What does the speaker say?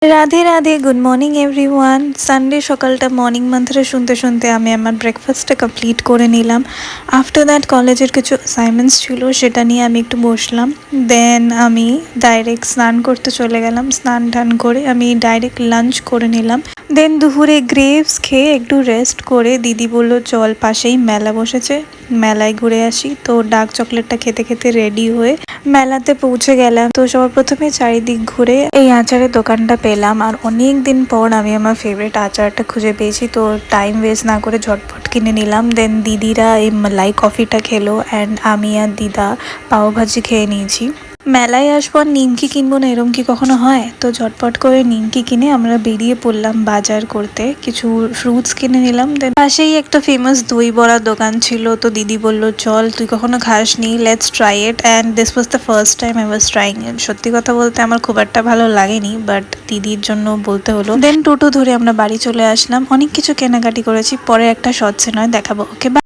Radhe Radhe, good morning everyone. Sunday সকালটা morning মান্ত্রে শুনতে শুনতে আমি আমার ব্রেকফাস্টটা কমপ্লিট করে নিলাম। আফটার দ্যাট কলেজের কিছু অ্যাসাইনমেন্টস ছিল, সেটা নিয়ে আমি একটু বসলাম। দেন আমি ডাইরেক্ট স্নান করতে চলে গেলাম। স্নান টান করে আমি ডাইরেক্ট লাঞ্চ করে নিলাম। দেন দুপুরে গ্রেপস খেয়ে একটু রেস্ট করে দিদি বলল চল, পাশেই মেলা বসেছে, মেলায় ঘুরে আসি। তো ডার্ক চকলেটটা খেতে খেতে রেডি হয়ে মেলাতে পৌঁছে গেলাম। তো সবার প্রথমে চারিদিক ঘুরে এই আচারের দোকানটা পেলাম, আর অনেক দিন পর আমি আমার ফেভারিট আচারটা খুঁজে পেয়েছি। তো টাইম ওয়েস্ট না করে ঝটপট কিনে নিলাম। দেন দিদিরা এই মালাই কফিটা খেলো অ্যান্ড আমি আর দিদা পাওভাজি খেয়ে নিয়েছি। মেলায় আসবো আর নিমকি কিনবো না, এরম কি কখনো হয়? তো ঝটপট করে নিমকি কিনে আমরা বেরিয়ে পড়লাম বাজার করতে। কিছু ফ্রুটস কিনে নিলাম। দেন পাশেই একটা ফেমাস দই বড়ার দোকান ছিল। তো দিদি বলল চল, তুই কখনো খাসনি, let's try it. And this was the first time I was trying it. সত্যি কথা বলতে আমার খুব একটা ভালো লাগেনি, বাট দিদির জন্য বলতে হলো। দেন টোটো ধরে আমরা বাড়ি চলে আসলাম। অনেক কিছু কেনাকাটি করেছি, পরে একটা শর্টসে নয় দেখাবো। ওকে।